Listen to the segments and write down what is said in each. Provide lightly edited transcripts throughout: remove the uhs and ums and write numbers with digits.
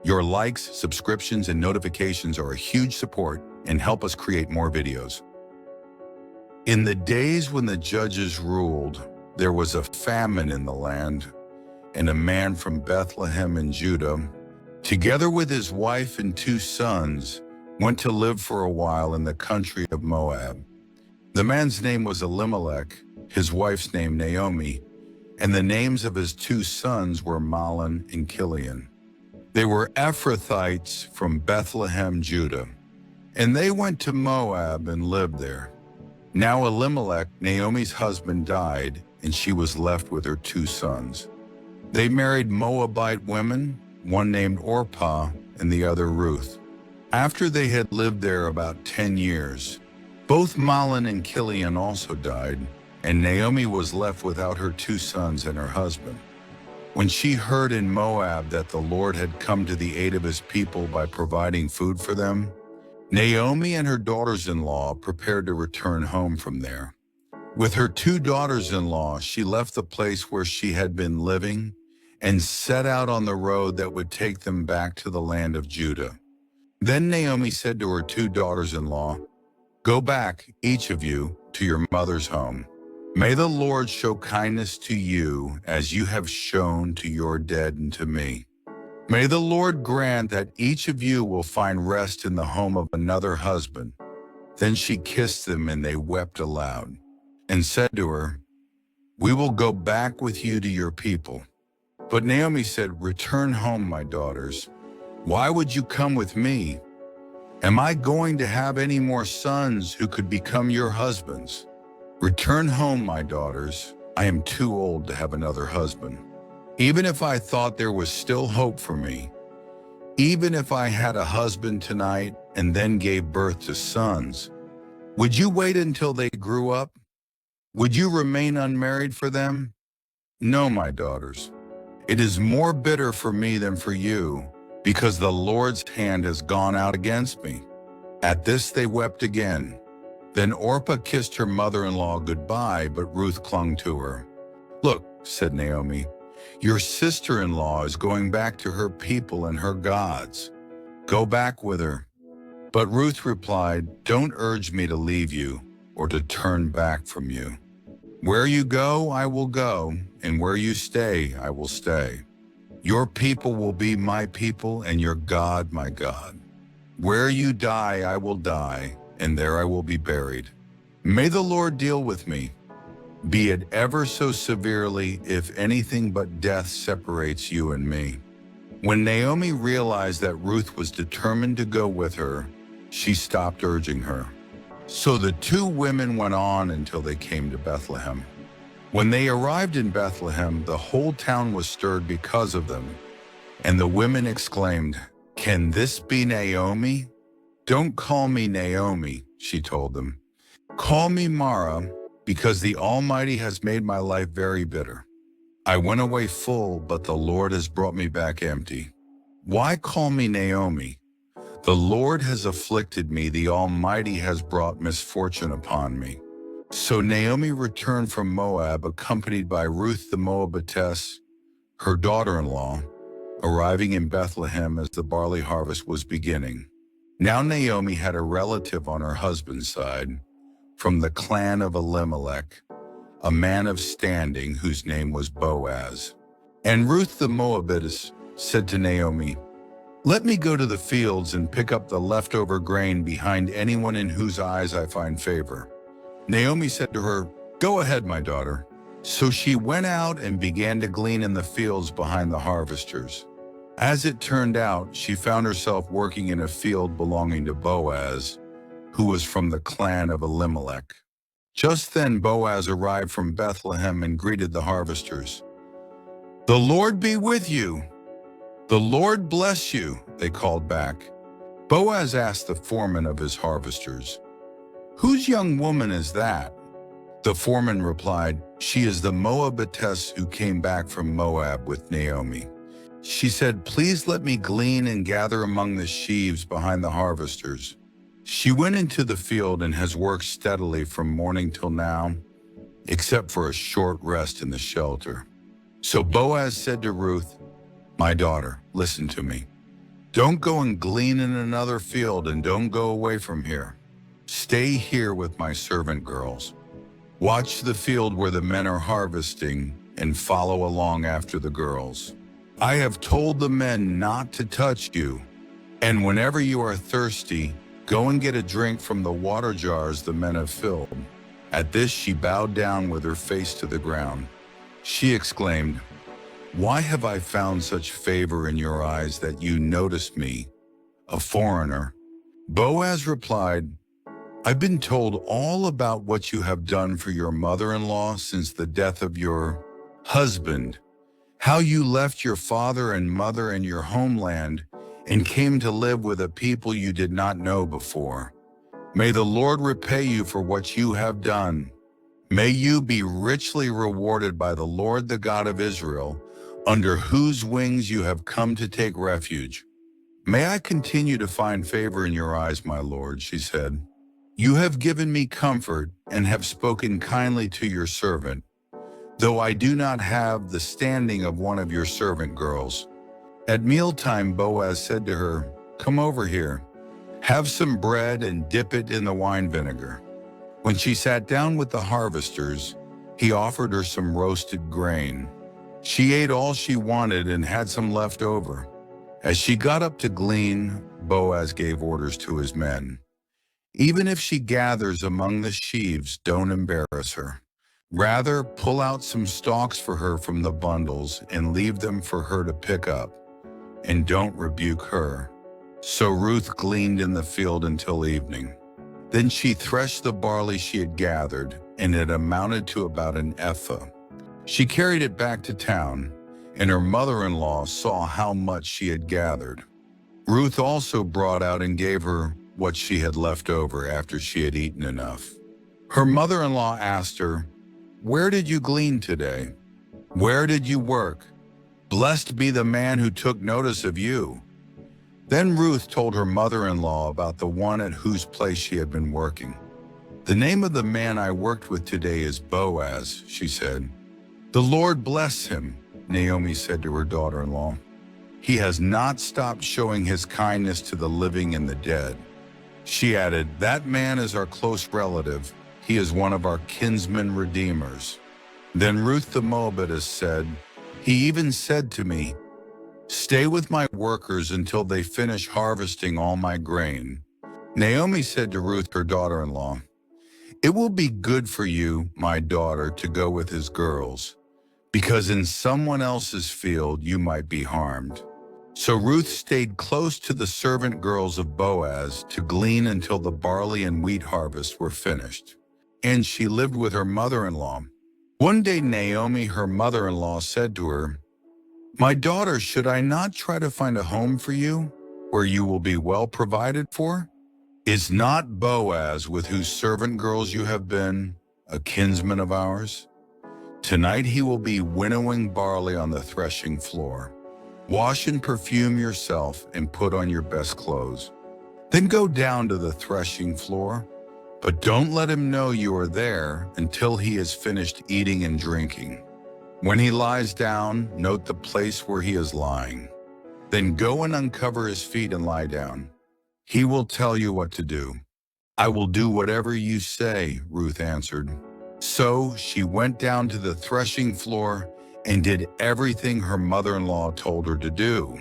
Your likes, subscriptions, and notifications are a huge support and help us create more videos. In the days when the judges ruled, there was a famine in the land, and a man from Bethlehem in Judah, together with his wife and 2 sons, went to live for a while in the country of Moab. The man's name was Elimelech, his wife's name Naomi, and the names of his 2 sons were Mahlon and Chilion. They were Ephrathites from Bethlehem, Judah, and they went to Moab and lived there. Now Elimelech, Naomi's husband, died, and she was left with her 2 sons. They married Moabite women, one named Orpah and the other Ruth. After they had lived there about 10 years, both Mahlon and Chilion also died, and Naomi was left without her 2 sons and her husband. When she heard in Moab that the Lord had come to the aid of his people by providing food for them, Naomi and her daughters-in-law prepared to return home from there. With her 2 daughters-in-law, she left the place where she had been living and set out on the road that would take them back to the land of Judah. Then Naomi said to her 2 daughters-in-law, "Go back, each of you, to your mother's home. May the Lord show kindness to you as you have shown to your dead and to me. May the Lord grant that each of you will find rest in the home of another husband." Then she kissed them, and they wept aloud, and said to her, "We will go back with you to your people." But Naomi said, "Return home, my daughters. Why would you come with me? Am I going to have any more sons who could become your husbands? Return home, my daughters. I am too old to have another husband. Even if I thought there was still hope for me, even if I had a husband tonight and then gave birth to sons, would you wait until they grew up? Would you remain unmarried for them? No, my daughters. It is more bitter for me than for you, because the Lord's hand has gone out against me." At this they wept again. Then Orpah kissed her mother-in-law goodbye, but Ruth clung to her. "Look," said Naomi, "your sister-in-law is going back to her people and her gods. Go back with her." But Ruth replied, "Don't urge me to leave you or to turn back from you. Where you go, I will go, and where you stay, I will stay. Your people will be my people, and your God my God. Where you die, I will die, and there I will be buried. May the Lord deal with me, be it ever so severely, if anything but death separates you and me." When Naomi realized that Ruth was determined to go with her, she stopped urging her. So the 2 women went on until they came to Bethlehem. When they arrived in Bethlehem, the whole town was stirred because of them, and the women exclaimed, "Can this be Naomi?" "Don't call me Naomi," she told them. "Call me Mara, because the Almighty has made my life very bitter. I went away full, but the Lord has brought me back empty. Why call me Naomi? The Lord has afflicted me, the Almighty has brought misfortune upon me." So Naomi returned from Moab, accompanied by Ruth the Moabitess, her daughter-in-law, arriving in Bethlehem as the barley harvest was beginning. Now Naomi had a relative on her husband's side, from the clan of Elimelech, a man of standing whose name was Boaz. And Ruth the Moabitess said to Naomi, "Let me go to the fields and pick up the leftover grain behind anyone in whose eyes I find favor." Naomi said to her, "Go ahead, my daughter." So she went out and began to glean in the fields behind the harvesters. As it turned out, she found herself working in a field belonging to Boaz, who was from the clan of Elimelech. Just then Boaz arrived from Bethlehem and greeted the harvesters. "The Lord be with you." "The Lord bless you," they called back. Boaz asked the foreman of his harvesters, "Whose young woman is that?" The foreman replied, "She is the Moabitess who came back from Moab with Naomi. She said, 'Please let me glean and gather among the sheaves behind the harvesters.' She went into the field and has worked steadily from morning till now, except for a short rest in the shelter." So Boaz said to Ruth, "My daughter, listen to me. Don't go and glean in another field, and don't go away from here. Stay here with my servant girls. Watch the field where the men are harvesting and follow along after the girls. I have told the men not to touch you, and whenever you are thirsty, go and get a drink from the water jars the men have filled." At this she bowed down with her face to the ground. She exclaimed, "Why have I found such favor in your eyes that you notice me, a foreigner?" Boaz replied, "I've been told all about what you have done for your mother-in-law since the death of your husband, how you left your father and mother and your homeland and came to live with a people you did not know before. May the Lord repay you for what you have done. May you be richly rewarded by the Lord, the God of Israel, under whose wings you have come to take refuge. May I continue to find favor in your eyes, my Lord," she said. "You have given me comfort and have spoken kindly to your servant, though I do not have the standing of one of your servant girls." At mealtime, Boaz said to her, "Come over here. Have some bread and dip it in the wine vinegar." When she sat down with the harvesters, he offered her some roasted grain. She ate all she wanted and had some left over. As she got up to glean, Boaz gave orders to his men. "Even if she gathers among the sheaves, don't embarrass her. Rather, pull out some stalks for her from the bundles and leave them for her to pick up, and don't rebuke her." So Ruth gleaned in the field until evening. Then she threshed the barley she had gathered, and it amounted to about an ephah. She carried it back to town, and her mother-in-law saw how much she had gathered. Ruth also brought out and gave her what she had left over after she had eaten enough. Her mother-in-law asked her, "Where did you glean today? Where did you work? Blessed be the man who took notice of you." Then Ruth told her mother-in-law about the one at whose place she had been working. "The name of the man I worked with today is Boaz," she said. "The Lord bless him," Naomi said to her daughter-in-law. "He has not stopped showing his kindness to the living and the dead." She added, "That man is our close relative. He is one of our kinsman-redeemers." Then Ruth the Moabitess said, "He even said to me, 'Stay with my workers until they finish harvesting all my grain.'" Naomi said to Ruth, her daughter-in-law, "It will be good for you, my daughter, to go with his girls, because in someone else's field you might be harmed." So Ruth stayed close to the servant girls of Boaz to glean until the barley and wheat harvests were finished, and she lived with her mother-in-law. One day Naomi, her mother-in-law, said to her, "My daughter, should I not try to find a home for you, where you will be well provided for? Is not Boaz, with whose servant girls you have been, a kinsman of ours? Tonight he will be winnowing barley on the threshing floor. Wash and perfume yourself and put on your best clothes. Then go down to the threshing floor, but don't let him know you are there until he has finished eating and drinking. When he lies down, note the place where he is lying. Then go and uncover his feet and lie down. He will tell you what to do." "I will do whatever you say," Ruth answered. So she went down to the threshing floor and did everything her mother-in-law told her to do.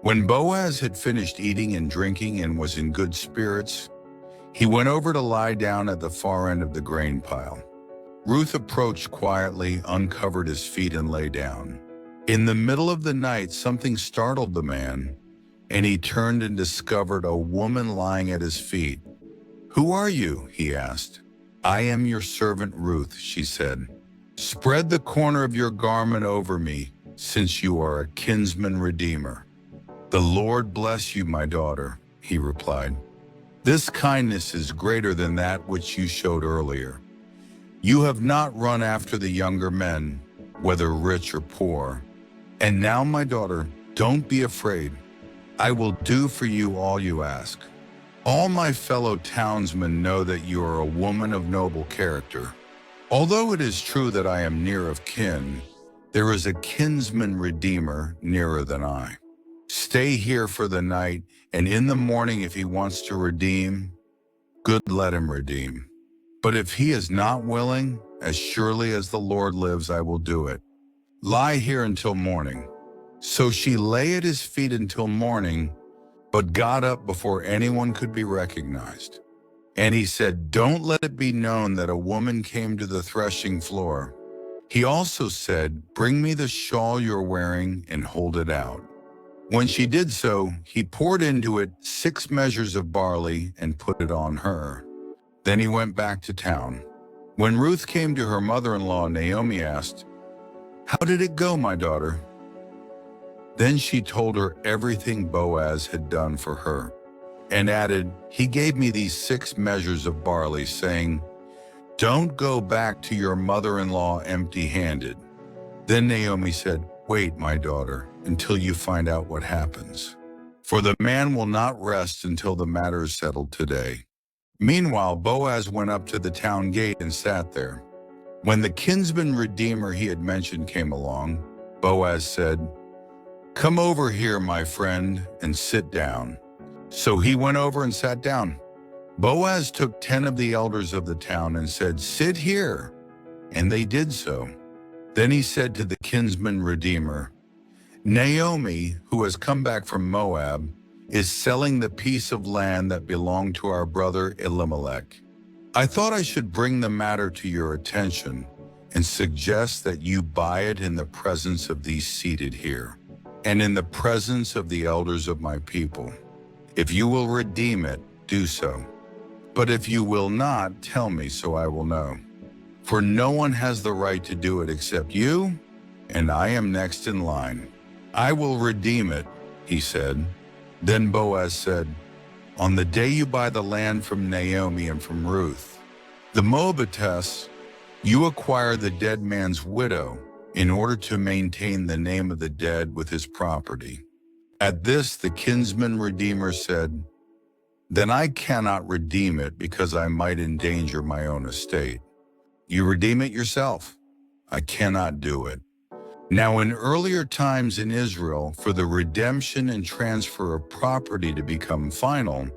When Boaz had finished eating and drinking and was in good spirits, he went over to lie down at the far end of the grain pile. Ruth approached quietly, uncovered his feet, and lay down. In the middle of the night, something startled the man, and he turned and discovered a woman lying at his feet. "Who are you?" he asked. "I am your servant Ruth," she said. "Spread the corner of your garment over me, since you are a kinsman-redeemer." "The Lord bless you, my daughter," he replied. "This kindness is greater than that which you showed earlier. You have not run after the younger men, whether rich or poor. And now, my daughter, don't be afraid. I will do for you all you ask. All my fellow townsmen know that you are a woman of noble character. Although it is true that I am near of kin, there is a kinsman-redeemer nearer than I. Stay here for the night, and in the morning if he wants to redeem, good, let him redeem. But if he is not willing, as surely as the Lord lives, I will do it. Lie here until morning." So she lay at his feet until morning, but got up before anyone could be recognized. And he said, "Don't let it be known that a woman came to the threshing floor." He also said, "Bring me the shawl you're wearing and hold it out." When she did so, he poured into it 6 measures of barley and put it on her. Then he went back to town. When Ruth came to her mother-in-law, Naomi asked, "How did it go, my daughter?" Then she told her everything Boaz had done for her, and added, "He gave me these 6 measures of barley, saying, 'Don't go back to your mother-in-law empty-handed.'" Then Naomi said, "Wait, my daughter, until you find out what happens. For the man will not rest until the matter is settled today." Meanwhile, Boaz went up to the town gate and sat there. When the kinsman-redeemer he had mentioned came along, Boaz said, "Come over here, my friend, and sit down." So he went over and sat down. Boaz took 10 of the elders of the town and said, "Sit here." And they did so. Then he said to the kinsman-redeemer, "Naomi, who has come back from Moab, is selling the piece of land that belonged to our brother Elimelech. I thought I should bring the matter to your attention and suggest that you buy it in the presence of these seated here, and in the presence of the elders of my people. If you will redeem it, do so. But if you will not, tell me so I will know. For no one has the right to do it except you, and I am next in line." "I will redeem it," he said. Then Boaz said, "On the day you buy the land from Naomi and from Ruth, the Moabitess, you acquire the dead man's widow in order to maintain the name of the dead with his property." At this, the kinsman-redeemer said, "Then I cannot redeem it because I might endanger my own estate. You redeem it yourself. I cannot do it." Now, in earlier times in Israel, for the redemption and transfer of property to become final,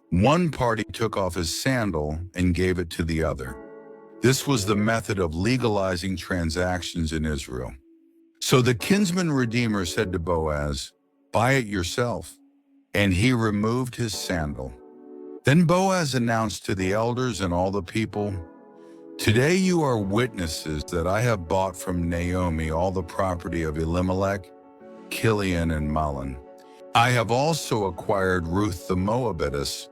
one party took off his sandal and gave it to the other. This was the method of legalizing transactions in Israel. So the kinsman-redeemer said to Boaz, "Buy it yourself." And he removed his sandal. Then Boaz announced to the elders and all the people, "Today you are witnesses that I have bought from Naomi all the property of Elimelech, Kilion, and Mahlon. I have also acquired Ruth the Moabitess,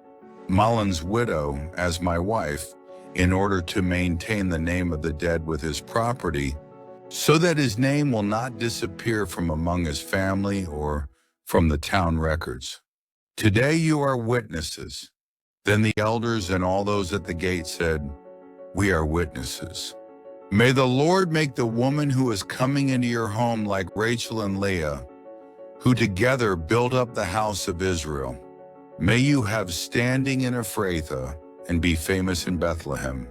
Mahlon's widow, as my wife, in order to maintain the name of the dead with his property, so that his name will not disappear from among his family or from the town records. Today you are witnesses." Then the elders and all those at the gate said, "We are witnesses. May the Lord make the woman who is coming into your home like Rachel and Leah, who together built up the house of Israel. May you have standing in Ephrathah and be famous in Bethlehem.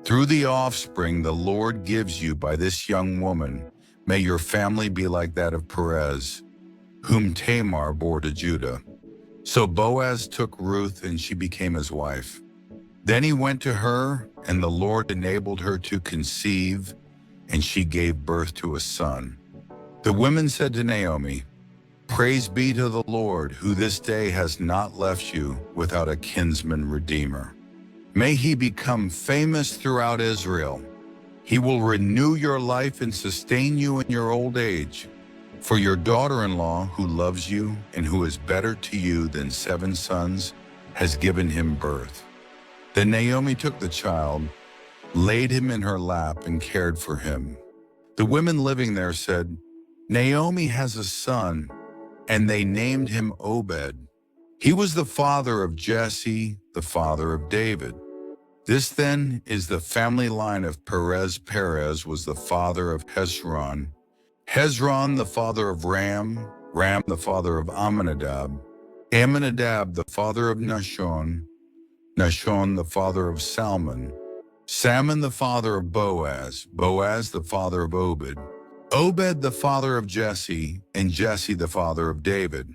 Through the offspring the Lord gives you by this young woman, may your family be like that of Perez, whom Tamar bore to Judah." So Boaz took Ruth, and she became his wife. Then he went to her, and the Lord enabled her to conceive, and she gave birth to a son. The women said to Naomi, "Praise be to the Lord, who this day has not left you without a kinsman-redeemer. May he become famous throughout Israel. He will renew your life and sustain you in your old age. For your daughter-in-law, who loves you and who is better to you than 7 sons, has given him birth." Then Naomi took the child, laid him in her lap, and cared for him. The women living there said, "Naomi has a son," and they named him Obed. He was the father of Jesse, the father of David. This then is the family line of Perez. Perez was the father of Hezron, Hezron the father of Ram, Ram the father of Amminadab, Amminadab the father of Nahshon, Nahshon the father of Salmon, Salmon the father of Boaz, Boaz the father of Obed, Obed the father of Jesse, and Jesse the father of David.